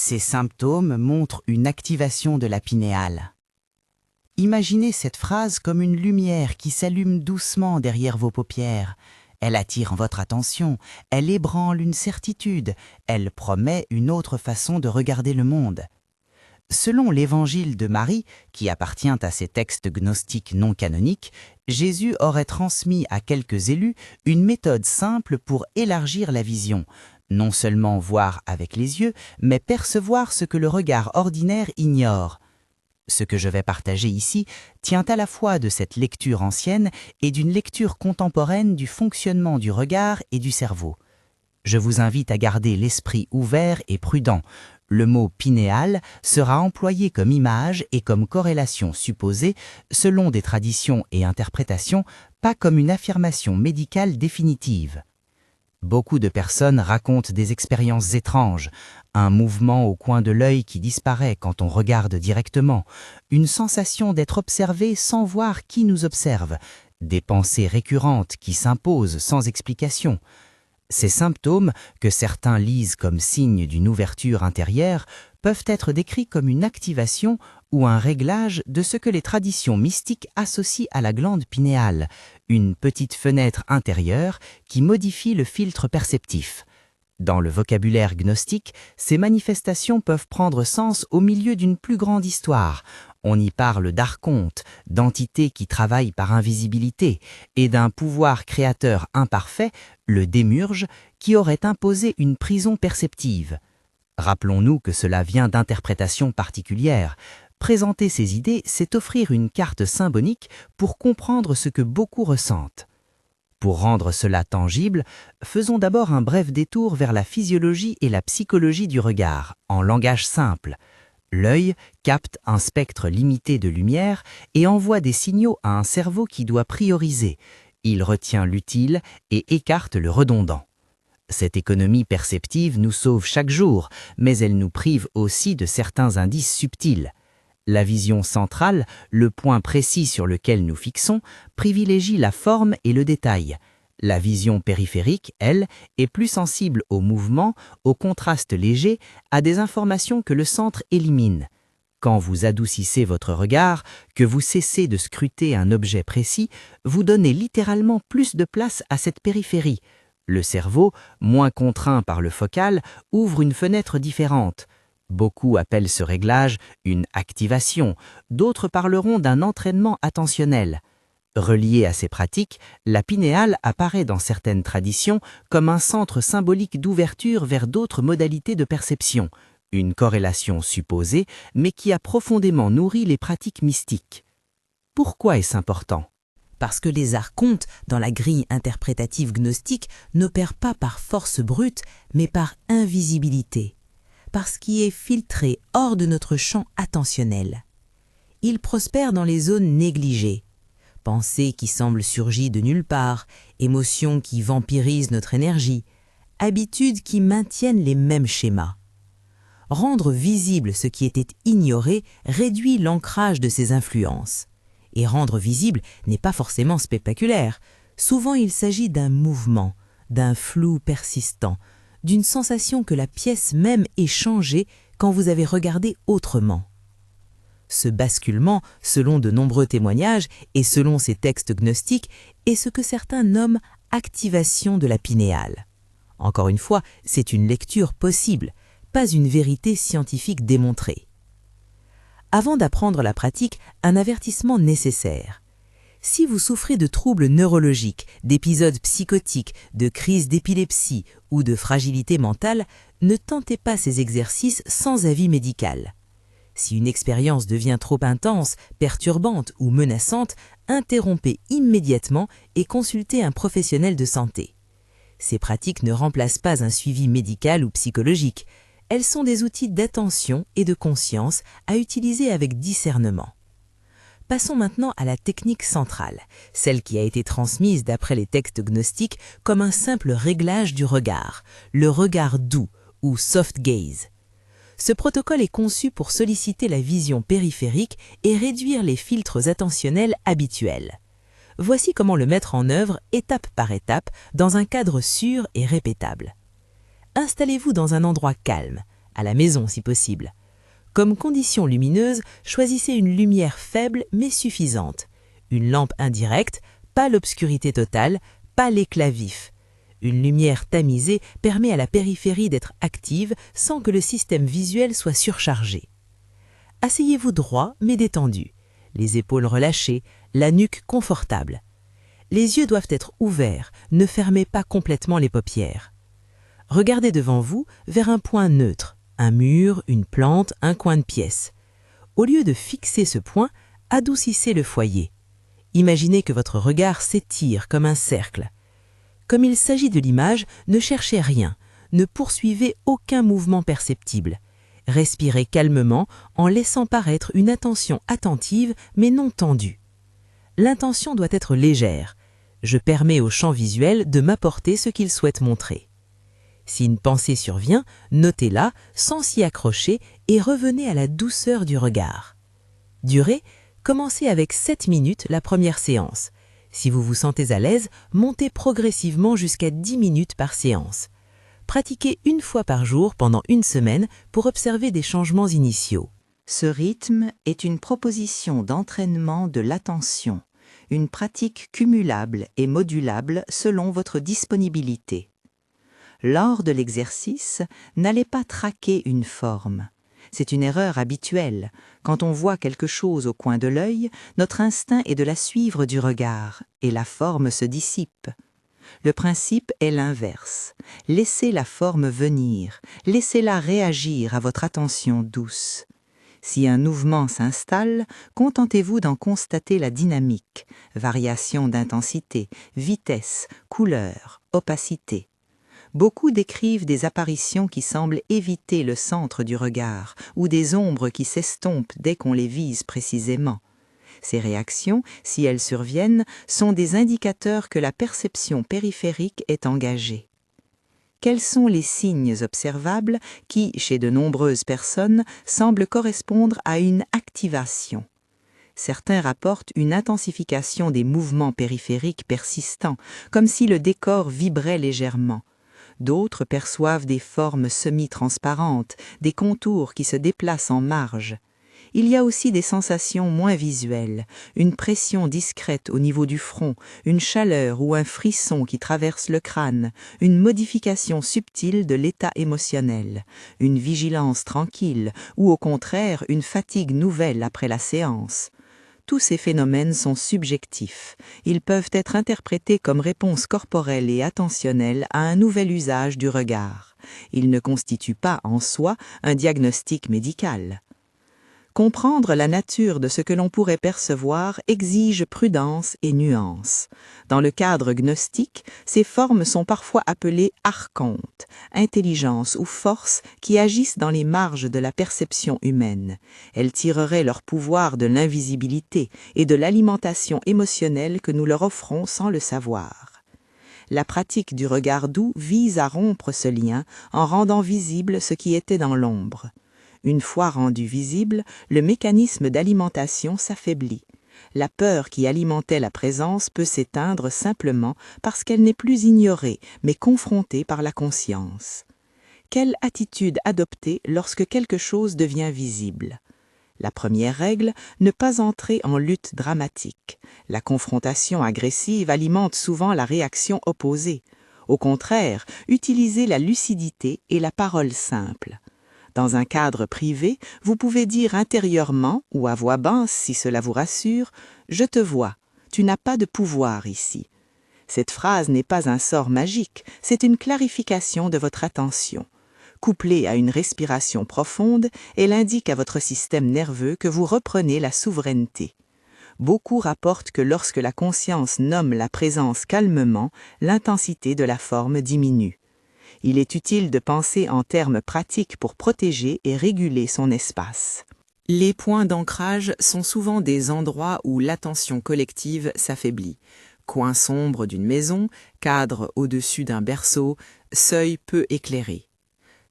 Ces symptômes montrent une activation de la pinéale. Imaginez cette phrase comme une lumière qui s'allume doucement derrière vos paupières. Elle attire votre attention, elle ébranle une certitude, elle promet une autre façon de regarder le monde. Selon l'évangile de Marie, qui appartient à ces textes gnostiques non canoniques, Jésus aurait transmis à quelques élus une méthode simple pour élargir la vision, non seulement voir avec les yeux, mais percevoir ce que le regard ordinaire ignore. Ce que je vais partager ici tient à la fois de cette lecture ancienne et d'une lecture contemporaine du fonctionnement du regard et du cerveau. Je vous invite à garder l'esprit ouvert et prudent. Le mot pinéal sera employé comme image et comme corrélation supposée selon des traditions et interprétations, pas comme une affirmation médicale définitive. Beaucoup de personnes racontent des expériences étranges, un mouvement au coin de l'œil qui disparaît quand on regarde directement, une sensation d'être observé sans voir qui nous observe, des pensées récurrentes qui s'imposent sans explication. Ces symptômes, que certains lisent comme signe d'une ouverture intérieure, peuvent être décrits comme une activation ou un réglage de ce que les traditions mystiques associent à la glande pinéale, une petite fenêtre intérieure qui modifie le filtre perceptif. Dans le vocabulaire gnostique, ces manifestations peuvent prendre sens au milieu d'une plus grande histoire. On y parle d'archontes, d'entités qui travaillent par invisibilité, et d'un pouvoir créateur imparfait, le démurge, qui aurait imposé une prison perceptive. Rappelons-nous que cela vient d'interprétations particulières. Présenter ces idées, c'est offrir une carte symbolique pour comprendre ce que beaucoup ressentent. Pour rendre cela tangible, faisons d'abord un bref détour vers la physiologie et la psychologie du regard, en langage simple. L'œil capte un spectre limité de lumière et envoie des signaux à un cerveau qui doit prioriser. Il retient l'utile et écarte le redondant. Cette économie perceptive nous sauve chaque jour, mais elle nous prive aussi de certains indices subtils. La vision centrale, le point précis sur lequel nous fixons, privilégie la forme et le détail. La vision périphérique, elle, est plus sensible au mouvement, au contraste léger, à des informations que le centre élimine. Quand vous adoucissez votre regard, que vous cessez de scruter un objet précis, vous donnez littéralement plus de place à cette périphérie. Le cerveau, moins contraint par le focal, ouvre une fenêtre différente. Beaucoup appellent ce réglage une activation, d'autres parleront d'un entraînement attentionnel. Relié à ces pratiques, la pinéale apparaît dans certaines traditions comme un centre symbolique d'ouverture vers d'autres modalités de perception, une corrélation supposée, mais qui a profondément nourri les pratiques mystiques. Pourquoi est-ce important ? Parce que les archontes, dans la grille interprétative gnostique, n'opèrent pas par force brute, mais par invisibilité. Parce qu'il est filtré hors de notre champ attentionnel. Il prospère dans les zones négligées. Pensées qui semblent surgir de nulle part, émotions qui vampirisent notre énergie, habitudes qui maintiennent les mêmes schémas. Rendre visible ce qui était ignoré réduit l'ancrage de ces influences. Et rendre visible n'est pas forcément spectaculaire. Souvent il s'agit d'un mouvement, d'un flou persistant, d'une sensation que la pièce même est changée quand vous avez regardé autrement. Ce basculement, selon de nombreux témoignages et selon ces textes gnostiques, est ce que certains nomment activation de la pinéale. Encore une fois, c'est une lecture possible, pas une vérité scientifique démontrée. Avant d'apprendre la pratique, un avertissement nécessaire. Si vous souffrez de troubles neurologiques, d'épisodes psychotiques, de crises d'épilepsie ou de fragilité mentale, ne tentez pas ces exercices sans avis médical. Si une expérience devient trop intense, perturbante ou menaçante, interrompez immédiatement et consultez un professionnel de santé. Ces pratiques ne remplacent pas un suivi médical ou psychologique. Elles sont des outils d'attention et de conscience à utiliser avec discernement. Passons maintenant à la technique centrale, celle qui a été transmise d'après les textes gnostiques comme un simple réglage du regard, le regard doux ou soft gaze. Ce protocole est conçu pour solliciter la vision périphérique et réduire les filtres attentionnels habituels. Voici comment le mettre en œuvre étape par étape dans un cadre sûr et répétable. Installez-vous dans un endroit calme, à la maison si possible. Comme condition lumineuse, choisissez une lumière faible mais suffisante. Une lampe indirecte, pas l'obscurité totale, pas l'éclat vif. Une lumière tamisée permet à la périphérie d'être active sans que le système visuel soit surchargé. Asseyez-vous droit mais détendu, les épaules relâchées, la nuque confortable. Les yeux doivent être ouverts, ne fermez pas complètement les paupières. Regardez devant vous vers un point neutre, un mur, une plante, un coin de pièce. Au lieu de fixer ce point, adoucissez le foyer. Imaginez que votre regard s'étire comme un cercle. Comme il s'agit de l'image, ne cherchez rien, ne poursuivez aucun mouvement perceptible. Respirez calmement en laissant paraître une attention attentive mais non tendue. L'intention doit être légère. Je permets au champ visuel de m'apporter ce qu'il souhaite montrer. Si une pensée survient, notez-la sans s'y accrocher et revenez à la douceur du regard. Durée, commencez avec 7 minutes la première séance. Si vous vous sentez à l'aise, montez progressivement jusqu'à 10 minutes par séance. Pratiquez une fois par jour pendant une semaine pour observer des changements initiaux. Ce rythme est une proposition d'entraînement de l'attention, une pratique cumulable et modulable selon votre disponibilité. Lors de l'exercice, n'allez pas traquer une forme. C'est une erreur habituelle. Quand on voit quelque chose au coin de l'œil, notre instinct est de la suivre du regard, et la forme se dissipe. Le principe est l'inverse. Laissez la forme venir, laissez-la réagir à votre attention douce. Si un mouvement s'installe, contentez-vous d'en constater la dynamique, variation d'intensité, vitesse, couleur, opacité. Beaucoup décrivent des apparitions qui semblent éviter le centre du regard ou des ombres qui s'estompent dès qu'on les vise précisément. Ces réactions, si elles surviennent, sont des indicateurs que la perception périphérique est engagée. Quels sont les signes observables qui, chez de nombreuses personnes, semblent correspondre à une activation? Certains rapportent une intensification des mouvements périphériques persistants, comme si le décor vibrait légèrement. D'autres perçoivent des formes semi-transparentes, des contours qui se déplacent en marge. Il y a aussi des sensations moins visuelles, une pression discrète au niveau du front, une chaleur ou un frisson qui traverse le crâne, une modification subtile de l'état émotionnel, une vigilance tranquille ou au contraire une fatigue nouvelle après la séance. Tous ces phénomènes sont subjectifs. Ils peuvent être interprétés comme réponse corporelle et attentionnelle à un nouvel usage du regard. Ils ne constituent pas en soi un diagnostic médical. Comprendre la nature de ce que l'on pourrait percevoir exige prudence et nuance. Dans le cadre gnostique, ces formes sont parfois appelées archontes, intelligence ou force qui agissent dans les marges de la perception humaine. Elles tireraient leur pouvoir de l'invisibilité et de l'alimentation émotionnelle que nous leur offrons sans le savoir. La pratique du regard doux vise à rompre ce lien en rendant visible ce qui était dans l'ombre. Une fois rendu visible, le mécanisme d'alimentation s'affaiblit. La peur qui alimentait la présence peut s'éteindre simplement parce qu'elle n'est plus ignorée, mais confrontée par la conscience. Quelle attitude adopter lorsque quelque chose devient visible? La première règle, ne pas entrer en lutte dramatique. La confrontation agressive alimente souvent la réaction opposée. Au contraire, utilisez la lucidité et la parole simple. Dans un cadre privé, vous pouvez dire intérieurement, ou à voix basse si cela vous rassure, « Je te vois, tu n'as pas de pouvoir ici ». Cette phrase n'est pas un sort magique, c'est une clarification de votre attention. Couplée à une respiration profonde, elle indique à votre système nerveux que vous reprenez la souveraineté. Beaucoup rapportent que lorsque la conscience nomme la présence calmement, l'intensité de la forme diminue. Il est utile de penser en termes pratiques pour protéger et réguler son espace. Les points d'ancrage sont souvent des endroits où l'attention collective s'affaiblit. Coin sombre d'une maison, cadre au-dessus d'un berceau, seuil peu éclairé.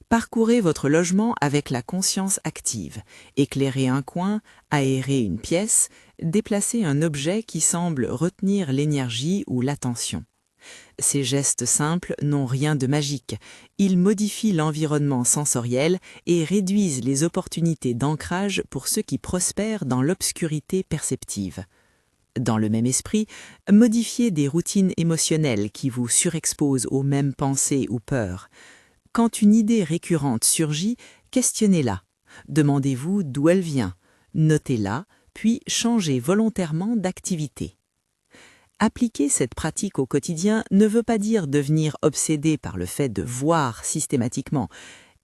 Parcourez votre logement avec la conscience active. Éclairez un coin, aérez une pièce, déplacez un objet qui semble retenir l'énergie ou l'attention. Ces gestes simples n'ont rien de magique. Ils modifient l'environnement sensoriel et réduisent les opportunités d'ancrage pour ceux qui prospèrent dans l'obscurité perceptive. Dans le même esprit, modifiez des routines émotionnelles qui vous surexposent aux mêmes pensées ou peurs. Quand une idée récurrente surgit, questionnez-la. Demandez-vous d'où elle vient. Notez-la, puis changez volontairement d'activité. Appliquer cette pratique au quotidien ne veut pas dire devenir obsédé par le fait de voir systématiquement.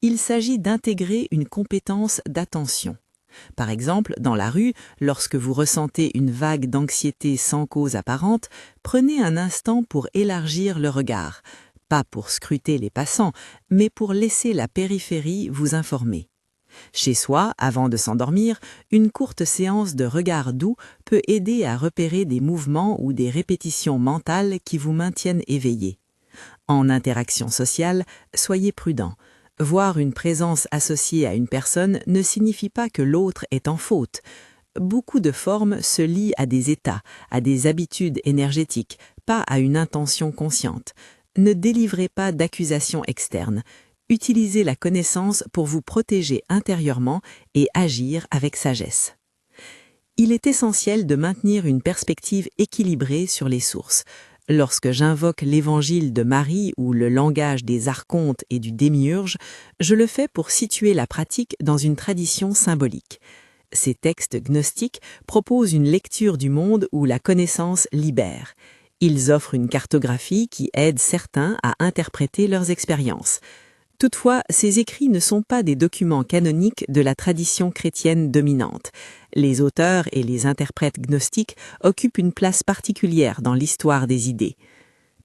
Il s'agit d'intégrer une compétence d'attention. Par exemple, dans la rue, lorsque vous ressentez une vague d'anxiété sans cause apparente, prenez un instant pour élargir le regard, pas pour scruter les passants, mais pour laisser la périphérie vous informer. Chez soi, avant de s'endormir, une courte séance de regard doux peut aider à repérer des mouvements ou des répétitions mentales qui vous maintiennent éveillé. En interaction sociale, soyez prudent. Voir une présence associée à une personne ne signifie pas que l'autre est en faute. Beaucoup de formes se lient à des états, à des habitudes énergétiques, pas à une intention consciente. Ne délivrez pas d'accusations externes. Utilisez la connaissance pour vous protéger intérieurement et agir avec sagesse. Il est essentiel de maintenir une perspective équilibrée sur les sources. Lorsque j'invoque l'évangile de Marie ou le langage des archontes et du démiurge, je le fais pour situer la pratique dans une tradition symbolique. Ces textes gnostiques proposent une lecture du monde où la connaissance libère. Ils offrent une cartographie qui aide certains à interpréter leurs expériences. Toutefois, ces écrits ne sont pas des documents canoniques de la tradition chrétienne dominante. Les auteurs et les interprètes gnostiques occupent une place particulière dans l'histoire des idées.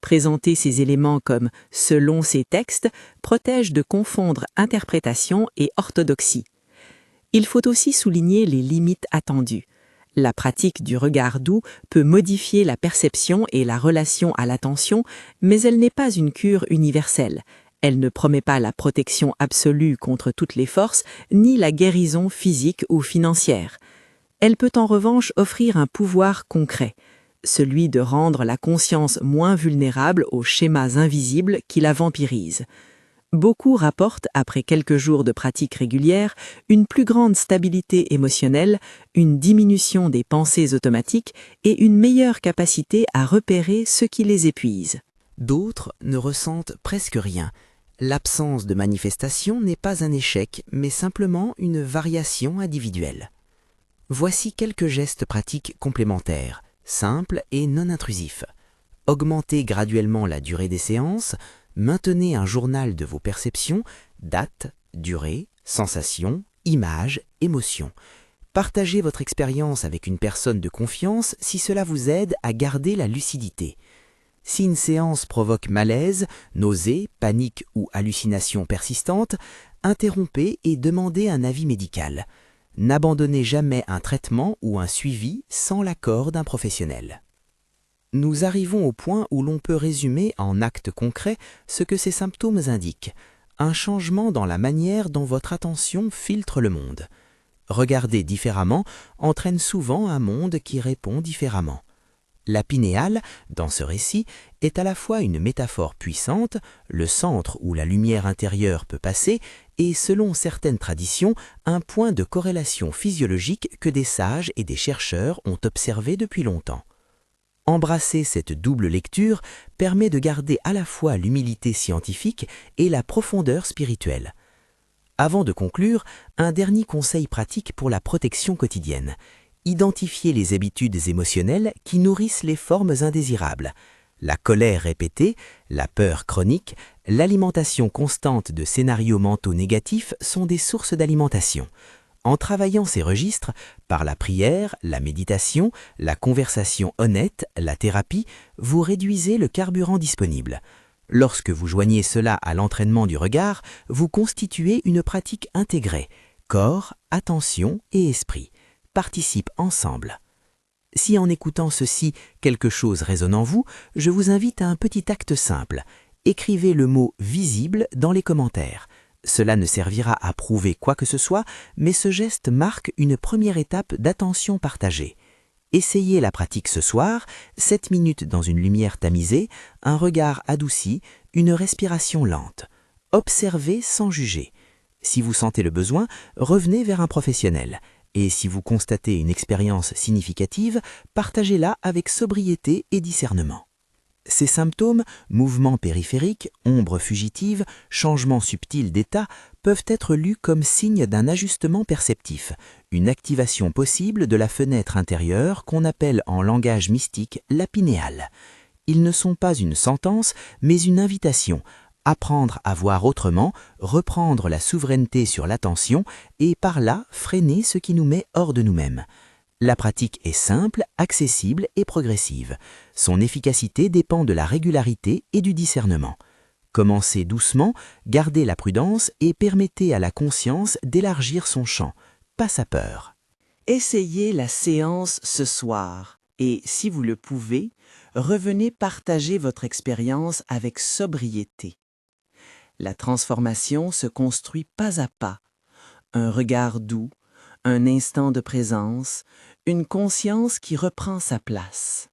Présenter ces éléments comme « selon ces textes » protège de confondre interprétation et orthodoxie. Il faut aussi souligner les limites attendues. La pratique du regard doux peut modifier la perception et la relation à l'attention, mais elle n'est pas une cure universelle. Elle ne promet pas la protection absolue contre toutes les forces, ni la guérison physique ou financière. Elle peut en revanche offrir un pouvoir concret, celui de rendre la conscience moins vulnérable aux schémas invisibles qui la vampirisent. Beaucoup rapportent, après quelques jours de pratique régulière, une plus grande stabilité émotionnelle, une diminution des pensées automatiques et une meilleure capacité à repérer ce qui les épuise. D'autres ne ressentent presque rien. L'absence de manifestation n'est pas un échec, mais simplement une variation individuelle. Voici quelques gestes pratiques complémentaires, simples et non intrusifs. Augmentez graduellement la durée des séances, maintenez un journal de vos perceptions, date, durée, sensations, images, émotions. Partagez votre expérience avec une personne de confiance si cela vous aide à garder la lucidité. Si une séance provoque malaise, nausées, panique ou hallucinations persistantes, interrompez et demandez un avis médical. N'abandonnez jamais un traitement ou un suivi sans l'accord d'un professionnel. Nous arrivons au point où l'on peut résumer en actes concrets ce que ces symptômes indiquent, un changement dans la manière dont votre attention filtre le monde. Regarder différemment entraîne souvent un monde qui répond différemment. La pinéale, dans ce récit, est à la fois une métaphore puissante, le centre où la lumière intérieure peut passer, et selon certaines traditions, un point de corrélation physiologique que des sages et des chercheurs ont observé depuis longtemps. Embrasser cette double lecture permet de garder à la fois l'humilité scientifique et la profondeur spirituelle. Avant de conclure, un dernier conseil pratique pour la protection quotidienne. Identifiez les habitudes émotionnelles qui nourrissent les formes indésirables. La colère répétée, la peur chronique, l'alimentation constante de scénarios mentaux négatifs sont des sources d'alimentation. En travaillant ces registres, par la prière, la méditation, la conversation honnête, la thérapie, vous réduisez le carburant disponible. Lorsque vous joignez cela à l'entraînement du regard, vous constituez une pratique intégrée. Corps, attention et esprit participent ensemble. Si en écoutant ceci, quelque chose résonne en vous, je vous invite à un petit acte simple. Écrivez le mot « visible » dans les commentaires. Cela ne servira à prouver quoi que ce soit, mais ce geste marque une première étape d'attention partagée. Essayez la pratique ce soir, 7 minutes dans une lumière tamisée, un regard adouci, une respiration lente. Observez sans juger. Si vous sentez le besoin, revenez vers un professionnel. Et si vous constatez une expérience significative, partagez-la avec sobriété et discernement. Ces symptômes, mouvements périphériques, ombres fugitives, changements subtils d'état, peuvent être lus comme signe d'un ajustement perceptif, une activation possible de la fenêtre intérieure qu'on appelle en langage mystique la pinéale. Ils ne sont pas une sentence, mais une invitation, apprendre à voir autrement, reprendre la souveraineté sur l'attention et par là freiner ce qui nous met hors de nous-mêmes. La pratique est simple, accessible et progressive. Son efficacité dépend de la régularité et du discernement. Commencez doucement, gardez la prudence et permettez à la conscience d'élargir son champ, pas sa peur. Essayez la séance ce soir et, si vous le pouvez, revenez partager votre expérience avec sobriété. La transformation se construit pas à pas. Un regard doux, un instant de présence, une conscience qui reprend sa place.